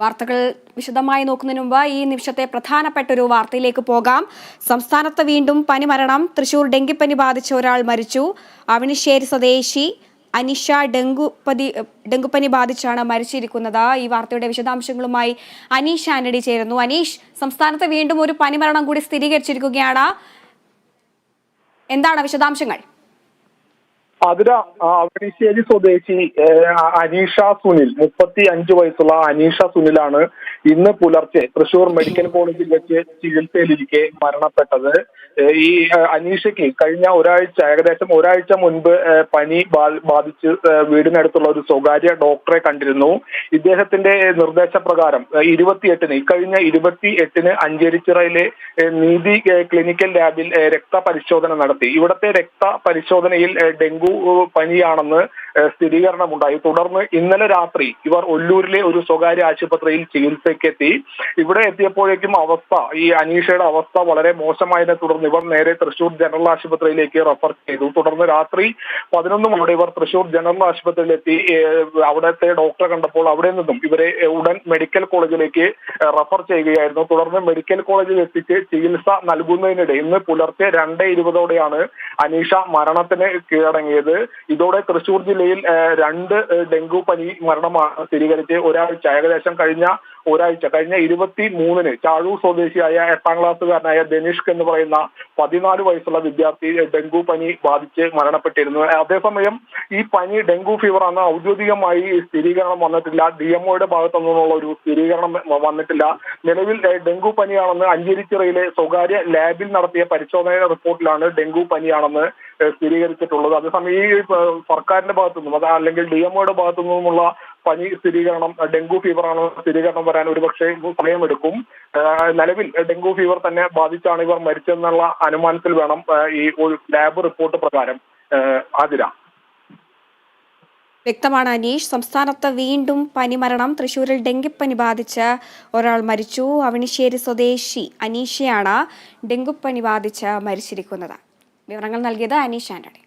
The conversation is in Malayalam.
വാർത്തകൾ വിശദമായി നോക്കുന്നതിന് മുമ്പ് ഈ നിമിഷത്തെ പ്രധാനപ്പെട്ട ഒരു വാർത്തയിലേക്ക് പോകാം. സംസ്ഥാനത്ത് വീണ്ടും പനിമരണം. തൃശൂർ ഡെങ്കിപ്പനി ബാധിച്ച ഒരാൾ മരിച്ചു. അവനിശ്ശേരി സ്വദേശി അനീഷ ഡെങ്കുപ്പനി ബാധിച്ചാണ് മരിച്ചിരിക്കുന്നത്. ഈ വാർത്തയുടെ വിശദാംശങ്ങളുമായി അനീഷ് ആന്റണി ചേരുന്നു. അനീഷ്, സംസ്ഥാനത്ത് വീണ്ടും ഒരു പനിമരണം കൂടി സ്ഥിരീകരിച്ചിരിക്കുകയാണ്. എന്താണ് വിശദാംശങ്ങൾ? അവനിശ്ശേരി സ്വദേശി അനീഷ സുനിൽ, 35 വയസ്സുള്ള അനീഷ സുനിലാണ് ഇന്ന് പുലർച്ചെ തൃശൂർ മെഡിക്കൽ കോളേജിൽ വെച്ച് ചികിത്സയിലിരിക്കെ മരണപ്പെട്ടത്. ഈ അനീഷയ്ക്ക് കഴിഞ്ഞ ഏകദേശം ഒരാഴ്ച മുൻപ് പനി ബാധിച്ച് വീടിനടുത്തുള്ള ഒരു സ്വകാര്യ ഡോക്ടറെ കണ്ടിരുന്നു. ഇദ്ദേഹത്തിന്റെ നിർദ്ദേശപ്രകാരം 28-ന് ഇക്കഴിഞ്ഞ 28-ന് അഞ്ചേരിച്ചിറയിലെ നീതി ക്ലിനിക്കൽ ലാബിൽ രക്തപരിശോധന നടത്തി. ഇവിടത്തെ രക്തപരിശോധനയിൽ ഡെങ്കു പനിയാണെന്ന് സ്ഥിരീകരണമുണ്ടായി. തുടർന്ന് ഇന്നലെ രാത്രി ഇവർ ഒല്ലൂരിലെ ഒരു സ്വകാര്യ ആശുപത്രിയിൽ ചികിത്സയ്ക്കെത്തി. ഇവിടെ എത്തിയപ്പോഴേക്കും ഈ അനീഷയുടെ അവസ്ഥ വളരെ മോശമായതിനെ തുടർന്ന് ഇവർ നേരെ തൃശൂർ ജനറൽ ആശുപത്രിയിലേക്ക് റെഫർ ചെയ്തു. തുടർന്ന് രാത്രി 11 മണിയോടെ ഇവർ തൃശൂർ ജനറൽ ആശുപത്രിയിലെത്തി. അവിടുത്തെ ഡോക്ടറെ കണ്ടപ്പോൾ അവിടെ നിന്നും ഇവരെ ഉടൻ മെഡിക്കൽ കോളേജിലേക്ക് റെഫർ ചെയ്യുകയായിരുന്നു. തുടർന്ന് മെഡിക്കൽ കോളേജിൽ എത്തിച്ച് ചികിത്സ നൽകുന്നതിനിടെ ഇന്ന് പുലർച്ചെ 2:20 അനീഷ മരണത്തിന് കീഴടങ്ങിയത്. ഇതോടെ തൃശൂർ ജില്ലയിൽ 2 ഡെങ്കു പനി മരണമാണ് സ്ഥിരീകരിച്ച് ഏകദേശം കഴിഞ്ഞ 23-ന് ചാഴൂർ സ്വദേശിയായ 8ാം ക്ലാസ്സുകാരനായ ധനിഷ്ക് എന്ന് പറയുന്ന 14 വയസ്സുള്ള വിദ്യാർത്ഥി ഡെങ്കു പനി ബാധിച്ച് മരണപ്പെട്ടിരുന്നു. അതേസമയം ഈ പനി ഡെങ്കു ഫീവർ ആണ് ഔദ്യോഗികമായി സ്ഥിരീകരണം വന്നിട്ടില്ല. DMOയുടെ ഭാഗത്തു നിന്നുള്ള ഒരു സ്ഥിരീകരണം വന്നിട്ടില്ല. നിലവിൽ ഡെങ്കു പനിയാണെന്ന് അഞ്ചേരിച്ചിറയിലെ സ്വകാര്യ ലാബിൽ നടത്തിയ പരിശോധന റിപ്പോർട്ടിലാണ് ഡെങ്കു പനിയാണെന്ന് സ്ഥിരീകരിച്ചിട്ടുള്ളത്. അതേസമയം ഈ സർക്കാരിന്റെ ഭാഗത്തു നിന്നും അല്ലെങ്കിൽ DMOയുടെ ഭാഗത്തു നിന്നുമുള്ള പനി സ്ഥിരീകരണം ഡെങ്കു ഫീവർ ആണ് സ്ഥിരീകരണം വരാൻ ഒരുപക്ഷെ സമയമെടുക്കും. നിലവിൽ ഡെങ്കു ഫീവർ തന്നെ ബാധിച്ചാണ് ഇവർ മരിച്ചെന്നുള്ള അനുമാനത്തിൽ വേണം ഈ ഒരു ലാബ് റിപ്പോർട്ട് പ്രകാരം. ആതിര. വ്യക്തമാണ് അനീഷ്. സംസ്ഥാനത്ത് വീണ്ടും പനിമരണം. തൃശൂരിൽ ഡെങ്കിപ്പനി ബാധിച്ച് ഒരാൾ മരിച്ചു. അവനിശ്ശേരി സ്വദേശി അനീഷയാണ് ഡെങ്കുപ്പനി ബാധിച്ച് മരിച്ചിരിക്കുന്നത്. വിവരങ്ങൾ നൽകിയത് അനീഷ് ആന്റണി.